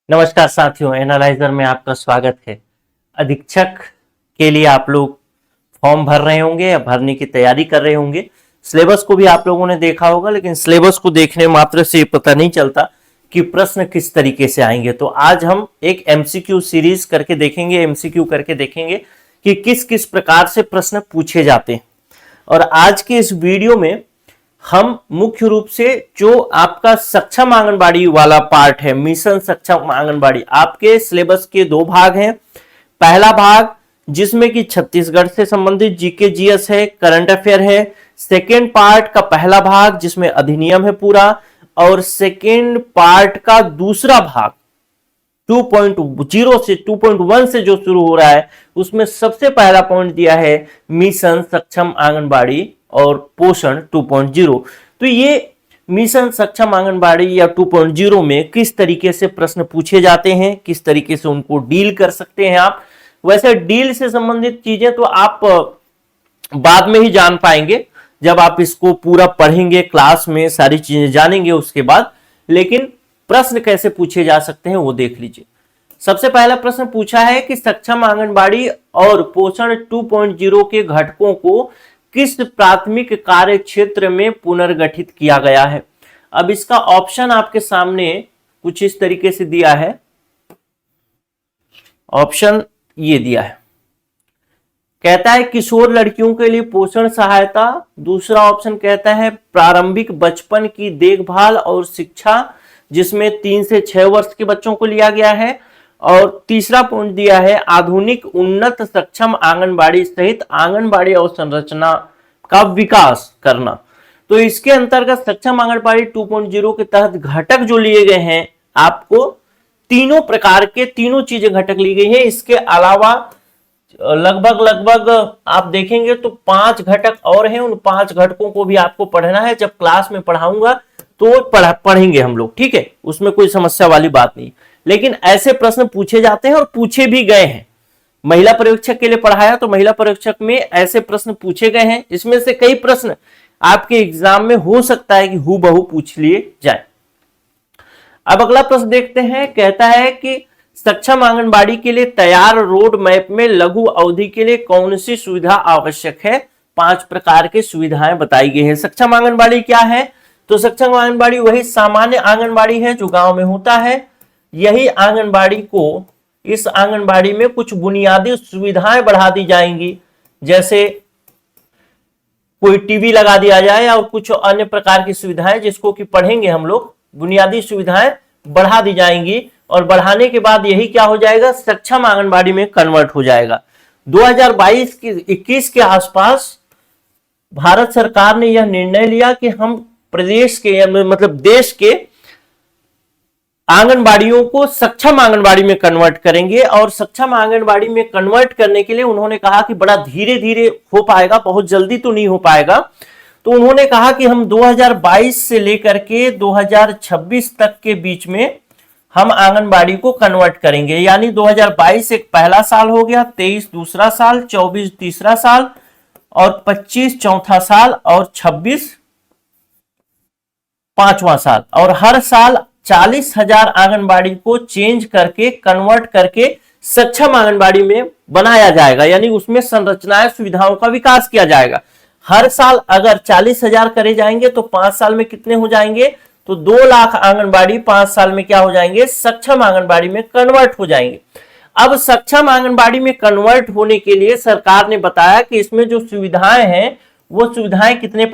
नमस्कार साथियों, एनालाइजर में आपका स्वागत है। अधीक्षक के लिए आप लोग फॉर्म भर रहे होंगे या भरने की तैयारी कर रहे होंगे। सिलेबस को भी आप लोगों ने देखा होगा, लेकिन सिलेबस को देखने मात्र से पता नहीं चलता कि प्रश्न किस तरीके से आएंगे। तो आज हम एक एमसीक्यू सीरीज करके देखेंगे, एमसीक्यू करके देखेंगे कि किस किस प्रकार से प्रश्न पूछे जाते हैं। और आज के इस वीडियो में हम मुख्य रूप से जो आपका सक्षम आंगनबाड़ी वाला पार्ट है, मिशन सक्षम आंगनबाड़ी, आपके सिलेबस के दो भाग हैं। पहला भाग जिसमें कि छत्तीसगढ़ से संबंधित जीके जीएस है, करंट अफेयर है। सेकेंड पार्ट का पहला भाग जिसमें अधिनियम है पूरा, और सेकेंड पार्ट का दूसरा भाग 2.0 से 2.1 से जो शुरू हो रहा है, उसमें सबसे पहला पॉइंट दिया है मिशन सक्षम आंगनबाड़ी और पोषण 2.0। तो ये मिशन सक्षम आंगनबाड़ी या 2.0 में किस तरीके से प्रश्न पूछे जाते हैं, किस तरीके से उनको डील कर सकते हैं आप। वैसे डील से संबंधित चीजें तो आप बाद में ही जान पाएंगे, जब आप इसको पूरा पढ़ेंगे, क्लास में सारी चीजें जानेंगे उसके बाद। लेकिन प्रश्न कैसे पूछे जा सकते हैं वो देख लीजिए। सबसे पहला प्रश्न पूछा है कि सक्षम आंगनबाड़ी और पोषण 2.0 के घटकों को किस प्राथमिक कार्य क्षेत्र में पुनर्गठित किया गया है। अब इसका ऑप्शन आपके सामने कुछ इस तरीके से दिया है। ऑप्शन ये दिया है, कहता है किशोर लड़कियों के लिए पोषण सहायता। दूसरा ऑप्शन कहता है प्रारंभिक बचपन की देखभाल और शिक्षा, जिसमें 3 से 6 वर्ष के बच्चों को लिया गया है। और तीसरा पॉइंट दिया है आधुनिक उन्नत सक्षम आंगनबाड़ी सहित आंगनबाड़ी अवसंरचना का विकास करना। तो इसके अंतर्गत सक्षम आंगनबाड़ी 2.0 के तहत घटक जो लिए गए हैं, आपको तीनों प्रकार के तीनों चीजें घटक ली गई है। इसके अलावा लगभग आप देखेंगे तो 5 घटक और हैं। उन 5 घटकों को भी आपको पढ़ना है। जब क्लास में पढ़ाऊंगा तो पढ़ेंगे हम लोग, ठीक है, उसमें कोई समस्या वाली बात नहीं। लेकिन ऐसे प्रश्न पूछे जाते हैं और पूछे भी गए हैं। महिला पर्यवेक्षक के लिए पढ़ाया तो महिला पर्यवेक्षक में ऐसे प्रश्न पूछे गए हैं। इसमें से कई प्रश्न आपके एग्जाम में हो सकता है कि हूबहू पूछ लिए जाए। अब अगला प्रश्न देखते हैं। कहता है कि सक्षम आंगनबाड़ी के लिए तैयार रोड मैप में लघु अवधि के लिए कौन सी सुविधा आवश्यक है। 5 प्रकार की सुविधाएं बताई गई है। सक्षम आंगनबाड़ी क्या है? तो सक्षम आंगनबाड़ी वही सामान्य आंगनबाड़ी है जो गांव में होता है। यही आंगनबाड़ी को, इस आंगनबाड़ी में कुछ बुनियादी सुविधाएं बढ़ा दी जाएंगी, जैसे कोई टीवी लगा दिया जाए और कुछ अन्य प्रकार की सुविधाएं जिसको कि पढ़ेंगे हम लोग। बुनियादी सुविधाएं बढ़ा दी जाएंगी और बढ़ाने के बाद यही क्या हो जाएगा, सक्षम आंगनबाड़ी में कन्वर्ट हो जाएगा। 2022-21 के आसपास भारत सरकार ने यह निर्णय लिया कि हम प्रदेश के मतलब देश के आंगनबाड़ियों को सक्षम आंगनबाड़ी में कन्वर्ट करेंगे। और सक्षम आंगनबाड़ी में कन्वर्ट करने के लिए उन्होंने कहा कि बड़ा धीरे धीरे हो पाएगा, बहुत जल्दी तो नहीं हो पाएगा। तो उन्होंने कहा कि हम 2022 से लेकर के 2026 तक के बीच में हम आंगनबाड़ी को कन्वर्ट करेंगे। यानी 2022 एक पहला साल हो गया, 23 दूसरा साल, 24 तीसरा साल, और 25 चौथा साल, और 26 पांचवा साल। और हर साल 40,000 आंगनबाड़ी को चेंज करके, कन्वर्ट करके सक्षम आंगनबाड़ी में बनाया जाएगा। यानी उसमें संरचनाएं, सुविधाओं का विकास किया जाएगा। हर साल अगर 40,000 करे जाएंगे तो 5 साल में कितने हो जाएंगे? तो 2 लाख आंगनबाड़ी 5 साल में क्या हो जाएंगे, सक्षम आंगनबाड़ी में कन्वर्ट हो जाएंगे। अब सक्षम आंगनबाड़ी में कन्वर्ट होने के लिए सरकार ने बताया कि इसमें जो सुविधाएं हैं वो सुविधाएं कितने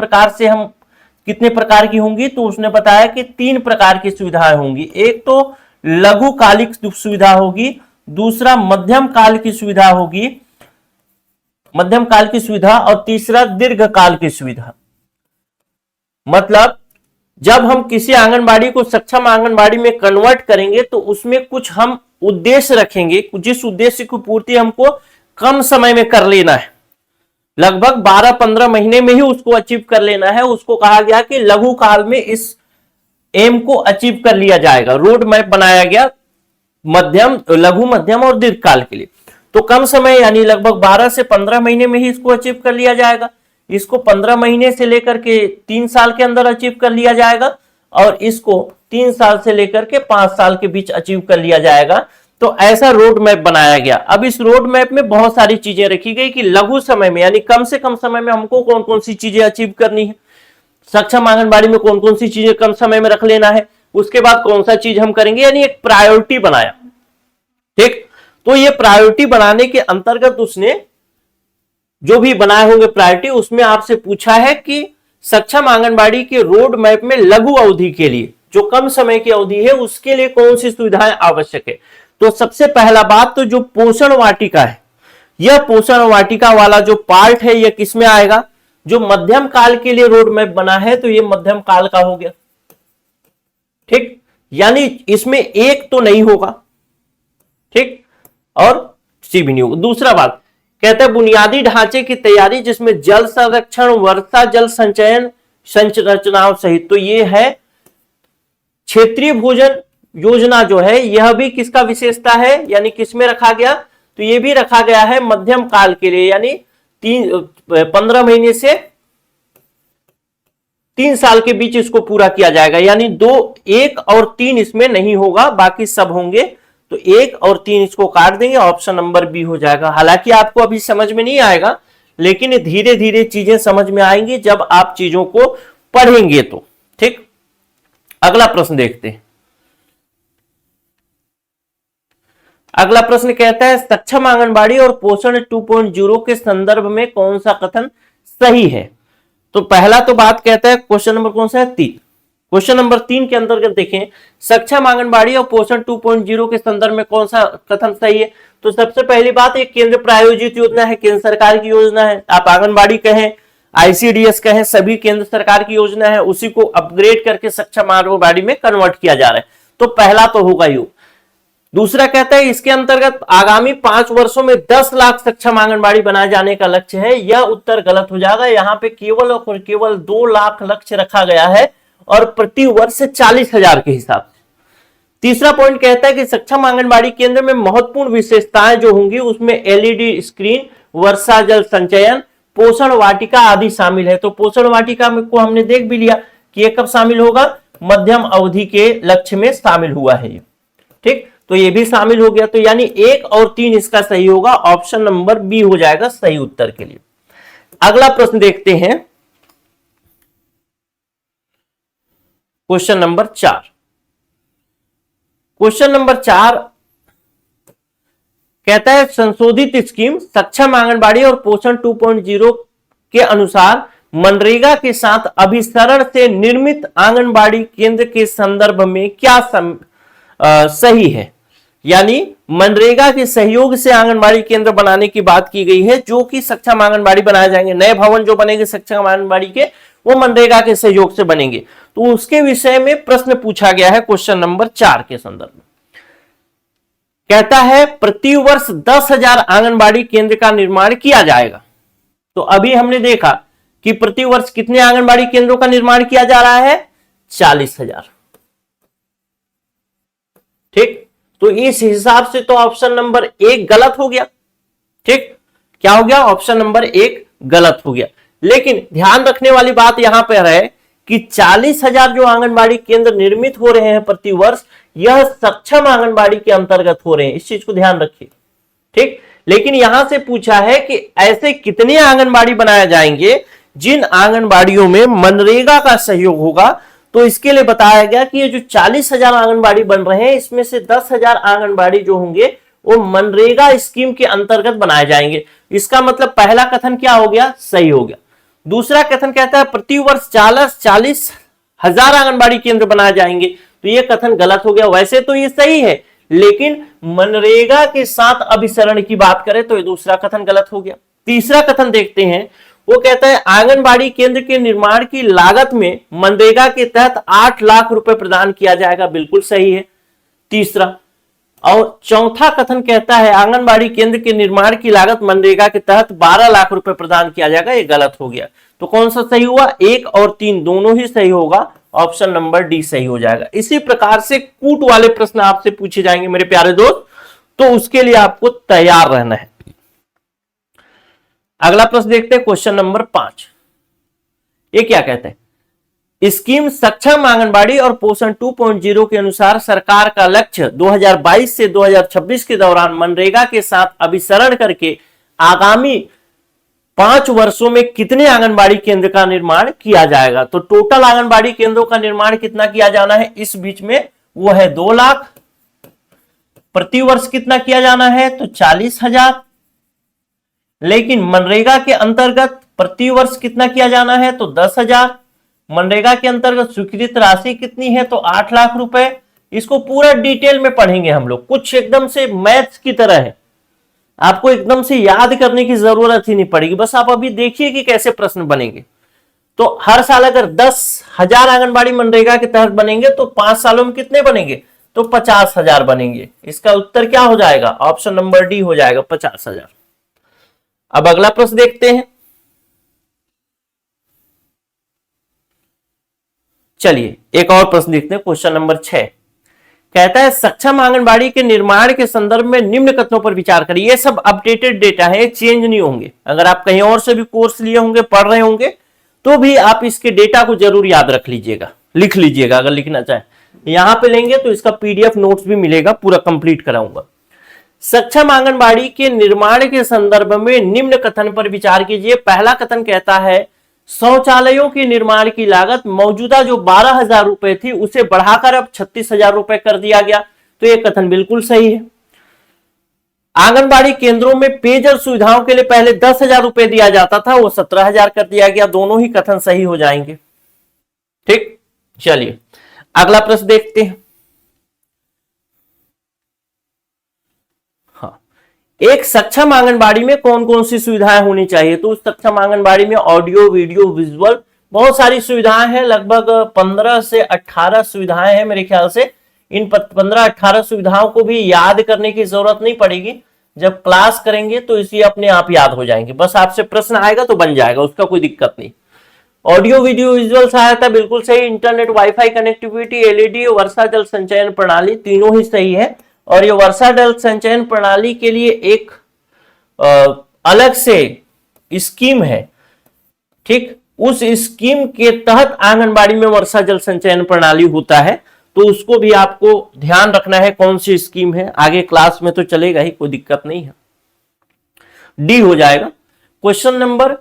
प्रकार की होंगी। तो उसने बताया कि 3 प्रकार की सुविधाएं होंगी। एक तो लघुकालिक सुविधा होगी, दूसरा मध्यम काल की सुविधा होगी, मध्यम काल की सुविधा, और तीसरा दीर्घकाल की सुविधा। मतलब जब हम किसी आंगनबाड़ी को सक्षम आंगनबाड़ी में कन्वर्ट करेंगे तो उसमें कुछ हम उद्देश्य रखेंगे, जिस उद्देश्य की पूर्ति हमको कम समय में कर लेना है, लगभग 12-15 महीने में ही उसको अचीव कर लेना है। उसको कहा गया कि लघु काल में इस एम को अचीव कर लिया जाएगा। रोड मैप बनाया गया मध्यम, लघु, मध्यम और दीर्घकाल के लिए। तो कम समय यानी लगभग 12 से 15 महीने में ही इसको अचीव कर लिया जाएगा। इसको 15 महीने से लेकर के 3 साल के अंदर अचीव कर लिया जाएगा, और इसको 3 साल से लेकर के 5 साल के बीच अचीव कर लिया जाएगा। तो ऐसा रोड मैप बनाया गया। अब इस रोड मैप में बहुत सारी चीजें रखी गई कि लघु समय में यानी कम से कम समय में हमको कौन कौन सी चीजें अचीव करनी है, सक्षम आंगनबाड़ी में कौन कौन सी चीजें कम समय में रख लेना है, उसके बाद कौन सा चीज हम करेंगे, यानी एक प्रायोरिटी बनाया। ठीक, तो ये प्रायोरिटी बनाने के अंतर्गत उसने जो भी बनाए होंगे प्रायोरिटी, उसमें आपसे पूछा है कि सक्षम आंगनबाड़ी के रोड मैप में लघु अवधि के लिए, जो कम समय की अवधि है, उसके लिए कौन सी सुविधाएं आवश्यक है। तो सबसे पहला बात तो जो पोषण वाटिका है, यह पोषण वाटिका वाला जो पार्ट है यह किसमें आएगा, जो मध्यम काल के लिए रोड मैप बना है तो यह मध्यम काल का हो गया। ठीक, यानी इसमें एक तो नहीं होगा, ठीक, और सी भी नहीं होगा। दूसरा बात कहते हैं बुनियादी ढांचे की तैयारी जिसमें जल संरक्षण, वर्षा जल संचयन संरचनाओं सहित, तो ये है क्षेत्रीय भोजन योजना जो है, यह भी किसका विशेषता है, यानी किसमें रखा गया, तो यह भी रखा गया है मध्यम काल के लिए, यानी 15 महीने से 3 साल के बीच इसको पूरा किया जाएगा। यानी 2, 1 और 3 इसमें नहीं होगा, बाकी सब होंगे। तो 1 और 3 इसको काट देंगे, ऑप्शन नंबर बी हो जाएगा। हालांकि आपको अभी समझ में नहीं आएगा, लेकिन धीरे धीरे चीजें समझ में आएंगी जब आप चीजों को पढ़ेंगे तो। ठीक, अगला प्रश्न देखते हैं। अगला प्रश्न कहता है सक्षम आंगनबाड़ी और पोषण 2.0 के संदर्भ में कौन सा कथन सही है। तो पहला तो बात कहता है क्वेश्चन नंबर कौन सा है 3। क्वेश्चन नंबर 3 के अंतर्गत देखें सक्षम आंगनबाड़ी और पोषण 2.0 के संदर्भ में कौन सा कथन सही है। तो सबसे पहली बात, एक केंद्र प्रायोजित योजना है, केंद्र सरकार की योजना है। आप आंगनबाड़ी कहें, आईसीडीएस कहें, सभी केंद्र सरकार की योजना है, उसी को अपग्रेड करके सक्षम आंगनबाड़ी में कन्वर्ट किया जा रहा है। तो पहला तो होगा योग। दूसरा कहता है इसके अंतर्गत आगामी 5 वर्षों में 10 लाख सक्षम आंगनबाड़ी बनाए जाने का लक्ष्य है। यह उत्तर गलत हो जाएगा। यहां पे केवल और केवल 2 लाख लक्ष्य रखा गया है और प्रति वर्ष 40,000 के हिसाब से। तीसरा पॉइंट कहता है कि सक्षम आंगनबाड़ी केंद्र में महत्वपूर्ण विशेषताएं जो होंगी उसमें एलईडी स्क्रीन, वर्षा जल संचयन, पोषण वाटिका आदि शामिल है। तो पोषण वाटिका को हमने देख भी लिया कि ये कब शामिल होगा, मध्यम अवधि के लक्ष्य में शामिल हुआ है ये। ठीक, तो ये भी शामिल हो गया। तो यानी 1 और 3 इसका सही होगा, ऑप्शन नंबर बी हो जाएगा सही उत्तर के लिए। अगला प्रश्न देखते हैं क्वेश्चन नंबर 4। क्वेश्चन नंबर 4 कहता है संशोधित स्कीम सक्षम आंगनबाड़ी और पोषण 2.0 के अनुसार मनरेगा के साथ अभिसरण से निर्मित आंगनबाड़ी केंद्र के संदर्भ में क्या सही है। यानी मनरेगा के सहयोग से आंगनबाड़ी केंद्र बनाने की बात की गई है, जो कि सक्षम आंगनबाड़ी बनाए जाएंगे। नए भवन जो बनेंगे सक्षम आंगनबाड़ी के, वो मनरेगा के सहयोग से बनेंगे। तो उसके विषय में प्रश्न पूछा गया है क्वेश्चन नंबर 4 के संदर्भ में। कहता है प्रति वर्ष 10,000 आंगनबाड़ी केंद्र का निर्माण किया जाएगा। तो अभी हमने देखा कि प्रति वर्ष कितने आंगनबाड़ी केंद्रों का निर्माण किया जा रहा है, 40,000। ठीक, तो इस हिसाब से तो ऑप्शन नंबर 1 गलत हो गया। ठीक, क्या हो गया, ऑप्शन नंबर 1 गलत हो गया। लेकिन ध्यान रखने वाली बात यहां पर है कि 40,000 जो आंगनबाड़ी केंद्र निर्मित हो रहे हैं प्रति वर्ष, यह सक्षम आंगनबाड़ी के अंतर्गत हो रहे हैं। इस चीज को ध्यान रखिए। ठीक, लेकिन यहां से पूछा है कि ऐसे कितने आंगनबाड़ी बनाए जाएंगे जिन आंगनबाड़ियों में मनरेगा का सहयोग होगा। तो इसके लिए बताया गया कि ये जो 40,000 आंगनबाड़ी बन रहे हैं, इसमें से 10,000 आंगनबाड़ी जो होंगे वो मनरेगा स्कीम के अंतर्गत बनाए जाएंगे। इसका मतलब पहला कथन क्या हो गया, सही हो गया। दूसरा कथन कहता है प्रति वर्ष 40,000 आंगनबाड़ी केंद्र बनाए जाएंगे, तो ये कथन गलत हो गया। वैसे तो ये सही है, लेकिन मनरेगा के साथ अभिसरण की बात करें तो ये दूसरा कथन गलत हो गया। तीसरा कथन देखते हैं, वो कहता है आंगनबाड़ी केंद्र के निर्माण की लागत में मनरेगा के तहत 8 लाख रुपए प्रदान किया जाएगा। बिल्कुल सही है तीसरा। और चौथा कथन कहता है आंगनबाड़ी केंद्र के निर्माण की लागत मनरेगा के तहत 12 लाख रुपए प्रदान किया जाएगा। ये गलत हो गया। तो कौन सा सही हुआ, 1 और 3 दोनों ही सही होगा, ऑप्शन नंबर डी सही हो जाएगा। इसी प्रकार से कूट वाले प्रश्न आपसे पूछे जाएंगे मेरे प्यारे दोस्त, तो उसके लिए आपको तैयार रहना है। अगला प्रश्न देखते हैं क्वेश्चन नंबर 5। ये क्या कहते हैं, स्कीम सक्षम आंगनबाड़ी और पोषण 2.0 के अनुसार सरकार का लक्ष्य 2022 से 2026 के दौरान मनरेगा के साथ अभिसरण करके आगामी 5 वर्षों में कितने आंगनबाड़ी केंद्र का निर्माण किया जाएगा। तो टोटल आंगनबाड़ी केंद्रों का निर्माण कितना किया जाना है इस बीच में, वो है 2 लाख। प्रति वर्ष कितना किया जाना है, तो 40,000। लेकिन मनरेगा के अंतर्गत प्रति वर्ष कितना किया जाना है, तो 10,000। मनरेगा के अंतर्गत स्वीकृत राशि कितनी है, तो 8 लाख रुपए। इसको पूरा डिटेल में पढ़ेंगे हम लोग, कुछ एकदम से मैथ्स की तरह है, आपको एकदम से याद करने की जरूरत ही नहीं पड़ेगी, बस आप अभी देखिए कि कैसे प्रश्न बनेंगे। तो हर साल अगर 10,000 आंगनबाड़ी मनरेगा के तहत बनेंगे तो 5 सालों में कितने बनेंगे, तो 50,000 बनेंगे। इसका उत्तर क्या हो जाएगा, ऑप्शन नंबर डी हो जाएगा, 50,000। अब अगला प्रश्न देखते हैं। चलिए एक और प्रश्न देखते हैं, क्वेश्चन नंबर 6 कहता है सक्षम आंगनबाड़ी के निर्माण के संदर्भ में निम्न कथनों पर विचार करिए। ये सब अपडेटेड डेटा है, चेंज नहीं होंगे। अगर आप कहीं और से भी कोर्स लिए होंगे, पढ़ रहे होंगे, तो भी आप इसके डेटा को जरूर याद रख लीजिएगा, लिख लीजिएगा अगर लिखना चाहें। यहां पे लेंगे तो इसका पीडीएफ नोट्स भी मिलेगा, पूरा कंप्लीट कराऊंगा। सक्षम आंगनबाड़ी के निर्माण के संदर्भ में निम्न कथन पर विचार कीजिए। पहला कथन कहता है शौचालयों के निर्माण की लागत मौजूदा जो 12,000 रुपए थी उसे बढ़ाकर अब 36,000 रुपए कर दिया गया। तो यह कथन बिल्कुल सही है। आंगनबाड़ी केंद्रों में पेयजल सुविधाओं के लिए पहले 10,000 रुपए दिया जाता था, वो 17,000 कर दिया गया। दोनों ही कथन सही हो जाएंगे। ठीक, चलिए अगला प्रश्न देखते हैं। एक सक्षम आंगनबाड़ी में कौन कौन सी सुविधाएं होनी चाहिए, तो उस सक्षम आंगनबाड़ी में ऑडियो, वीडियो, विजुअल, बहुत सारी सुविधाएं हैं। लगभग 15 से 18 सुविधाएं हैं मेरे ख्याल से। इन 15-18 सुविधाओं को भी याद करने की जरूरत नहीं पड़ेगी, जब क्लास करेंगे तो इसी अपने आप याद हो जाएंगे। बस आपसे प्रश्न आएगा तो बन जाएगा, उसका कोई दिक्कत नहीं। ऑडियो, वीडियो, विजुअल सहायता बिल्कुल सही। इंटरनेट, वाईफाई कनेक्टिविटी, एलईडी, वर्षा जल संचयन प्रणाली, तीनों ही सही है। और ये वर्षा जल संचयन प्रणाली के लिए एक अलग से स्कीम है। ठीक, उस स्कीम के तहत आंगनबाड़ी में वर्षा जल संचयन प्रणाली होता है, तो उसको भी आपको ध्यान रखना है कौन सी स्कीम है। आगे क्लास में तो चलेगा ही, कोई दिक्कत नहीं है। डी हो जाएगा क्वेश्चन नंबर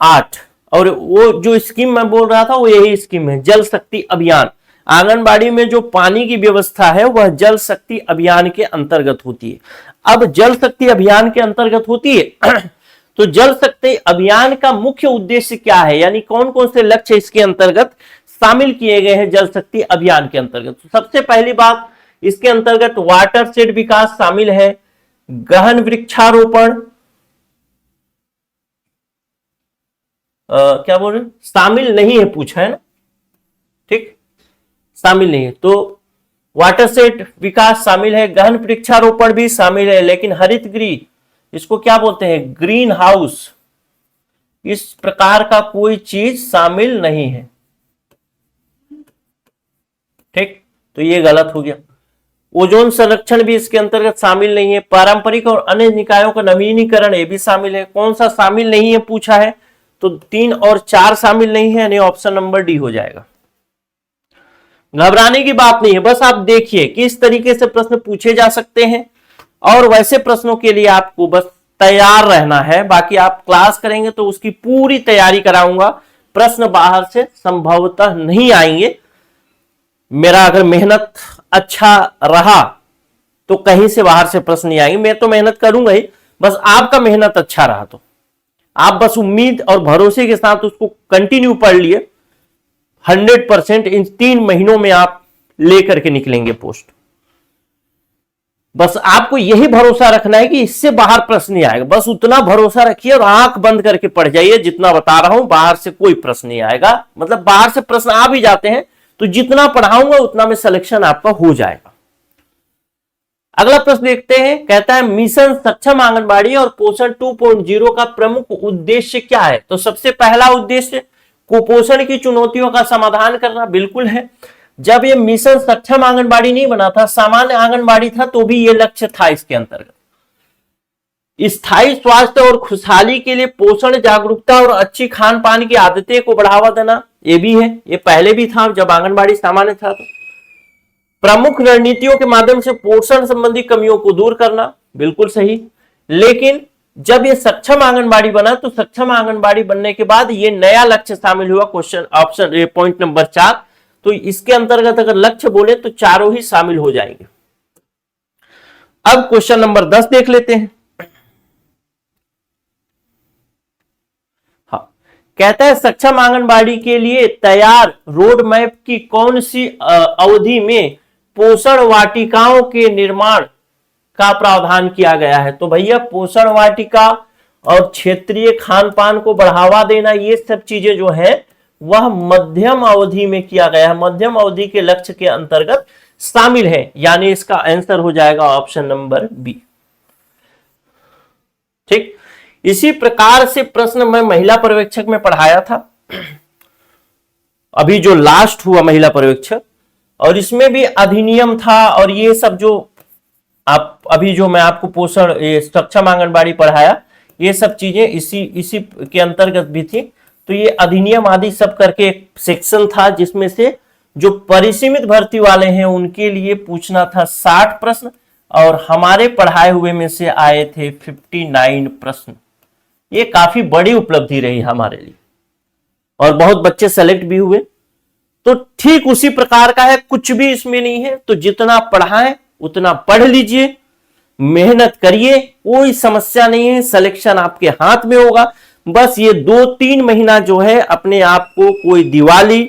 8। और वो जो स्कीम मैं बोल रहा था वो यही स्कीम है, जल शक्ति अभियान। आंगनबाड़ी में जो पानी की व्यवस्था है वह जल शक्ति अभियान के अंतर्गत होती है। अब जल शक्ति अभियान के अंतर्गत होती है तो जल शक्ति अभियान का मुख्य उद्देश्य क्या है, यानी कौन कौन से लक्ष्य इसके अंतर्गत शामिल किए गए हैं जल शक्ति अभियान के अंतर्गत। तो सबसे पहली बात, इसके अंतर्गत वाटर शेड विकास शामिल है, गहन वृक्षारोपण क्या बोल रहे, शामिल नहीं है पूछा है ना, ठीक, शामिल नहीं है। तो वाटर शेड विकास शामिल है, गहन वृक्षारोपण भी शामिल है, लेकिन हरित गृह, इसको क्या बोलते हैं, ग्रीन हाउस, इस प्रकार का कोई चीज शामिल नहीं है। ठीक, तो ये गलत हो गया। ओजोन संरक्षण भी इसके अंतर्गत शामिल नहीं है। पारंपरिक और अन्य निकायों का नवीनीकरण ये भी शामिल है। कौन सा शामिल नहीं है पूछा है, तो 3 और 4 शामिल नहीं है, यानी ऑप्शन नंबर डी हो जाएगा। घबराने की बात नहीं है, बस आप देखिए किस तरीके से प्रश्न पूछे जा सकते हैं, और वैसे प्रश्नों के लिए आपको बस तैयार रहना है। बाकी आप क्लास करेंगे तो उसकी पूरी तैयारी कराऊंगा। प्रश्न बाहर से संभवतः नहीं आएंगे। मेरा अगर मेहनत अच्छा रहा तो कहीं से बाहर से प्रश्न नहीं आएंगे। मैं तो मेहनत करूंगा ही, बस आपका मेहनत अच्छा रहा तो आप बस उम्मीद और भरोसे के साथ उसको कंटिन्यू पढ़ लिए। 100% इन 3 महीनों में आप लेकर के निकलेंगे पोस्ट। बस आपको यही भरोसा रखना है कि इससे बाहर प्रश्न नहीं आएगा, बस उतना भरोसा रखिए और आंख बंद करके पढ़ जाइए। जितना बता रहा हूं बाहर से कोई प्रश्न नहीं आएगा, मतलब बाहर से प्रश्न आ भी जाते हैं तो जितना पढ़ाऊंगा उतना में सिलेक्शन आपका हो जाएगा। अगला प्रश्न देखते हैं, कहता है मिशन सक्षम आंगनबाड़ी और पोषण 2.0 का प्रमुख उद्देश्य क्या है। तो सबसे पहला उद्देश्य कुपोषण की चुनौतियों का समाधान करना, बिल्कुल है। जब ये मिशन सक्षम आंगनबाड़ी नहीं बना था, सामान्य आंगनबाड़ी था, तो भी ये लक्ष्य था इसके अंतर्गत। स्थायी स्वास्थ्य और खुशहाली के लिए पोषण जागरूकता और अच्छी खान पान की आदतें को बढ़ावा देना, ये भी है, ये पहले भी था जब आंगनबाड़ी सामान्य था। तो प्रमुख रणनीतियों के माध्यम से पोषण संबंधी कमियों को दूर करना, बिल्कुल सही। लेकिन जब ये सक्षम आंगनबाड़ी बना तो सक्षम आंगनबाड़ी बनने के बाद ये नया लक्ष्य शामिल हुआ, क्वेश्चन ऑप्शन पॉइंट नंबर 4। तो इसके अंतर्गत अगर लक्ष्य बोले तो चारों ही शामिल हो जाएंगे। अब क्वेश्चन नंबर 10 देख लेते हैं। हाँ, कहता है सक्षम आंगनबाड़ी के लिए तैयार रोड मैप की कौन सी अवधि में पोषण वाटिकाओं के निर्माण का प्रावधान किया गया है। तो भैया पोषण वाटिका और क्षेत्रीय खान पान को बढ़ावा देना, ये सब चीजें जो है वह मध्यम अवधि में किया गया है, मध्यम अवधि के लक्ष्य के अंतर्गत शामिल है, यानी इसका आंसर हो जाएगा ऑप्शन नंबर बी। ठीक, इसी प्रकार से प्रश्न मैं महिला पर्यवेक्षक में पढ़ाया था, अभी जो लास्ट हुआ महिला पर्यवेक्षक, और इसमें भी अधिनियम था और ये सब जो आप अभी जो मैं आपको पोषण सक्षम आंगनबाड़ी पढ़ाया, ये सब चीजें इसी के अंतर्गत भी थी। तो ये अधिनियम आदि सब करके एक सेक्शन था जिसमें से जो परिसीमित भर्ती वाले हैं उनके लिए पूछना था 60 प्रश्न, और हमारे पढ़ाए हुए में से आए थे 59 प्रश्न। ये काफी बड़ी उपलब्धि रही हमारे लिए और बहुत बच्चे सेलेक्ट भी हुए। तो ठीक उसी प्रकार का है, कुछ भी इसमें नहीं है। तो जितना पढ़ाएं उतना पढ़ लीजिए, मेहनत करिए, कोई समस्या नहीं है, सिलेक्शन आपके हाथ में होगा। बस ये 2-3 महीना जो है अपने आप को कोई दिवाली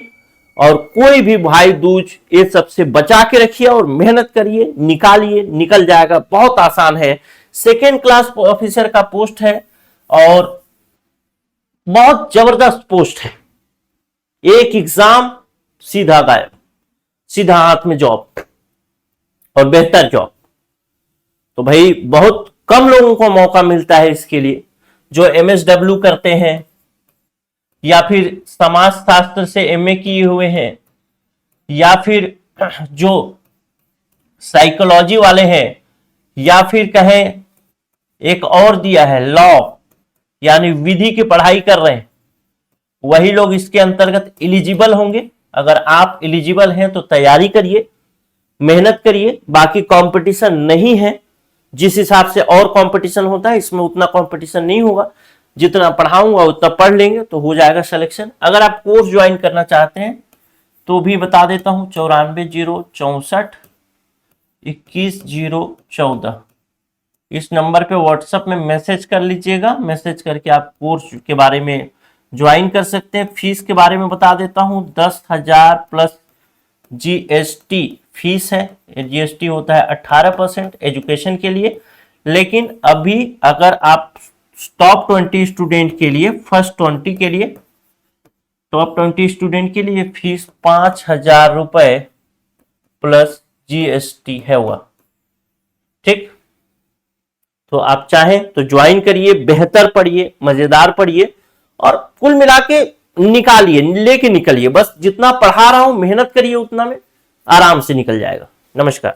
और कोई भी भाई दूज ये सबसे बचा के रखिए और मेहनत करिए, निकालिए, निकल जाएगा, बहुत आसान है। सेकेंड क्लास ऑफिसर का पोस्ट है और बहुत जबरदस्त पोस्ट है। एक एग्जाम सीधा गायब, सीधा हाथ में जॉब और बेहतर जॉब। तो भाई बहुत कम लोगों को मौका मिलता है इसके लिए, जो MSW करते हैं या फिर समाज शास्त्र से MA किए हुए हैं या फिर जो साइकोलॉजी वाले हैं या फिर कहें एक और दिया है लॉ यानी विधि की पढ़ाई कर रहे हैं, वही लोग इसके अंतर्गत एलिजिबल होंगे। अगर आप एलिजिबल हैं तो तैयारी करिए, मेहनत करिए। बाकी कंपटीशन नहीं है, जिस हिसाब से और कंपटीशन होता है इसमें उतना कंपटीशन नहीं होगा। जितना पढ़ाऊंगा उतना पढ़ लेंगे तो हो जाएगा सिलेक्शन। अगर आप कोर्स ज्वाइन करना चाहते हैं तो भी बता देता हूं, 94 064 21 014 इस नंबर पे व्हाट्सएप में मैसेज कर लीजिएगा। मैसेज करके आप कोर्स के बारे में ज्वाइन कर सकते हैं। फीस के बारे में बता देता हूं, 10,000 प्लस GST फीस है। GST होता है 18% एजुकेशन के लिए। लेकिन अभी अगर आप टॉप 20 स्टूडेंट के लिए, फर्स्ट 20 के लिए, टॉप 20 स्टूडेंट के लिए फीस 5,000 रुपए प्लस GST है हुआ। ठीक, तो आप चाहें तो ज्वाइन करिए, बेहतर पढ़िए, मजेदार पढ़िए और कुल मिला के निकालिए, लेके निकलिए। बस जितना पढ़ा रहा हूं मेहनत करिए, उतना में आराम से निकल जाएगा। नमस्कार।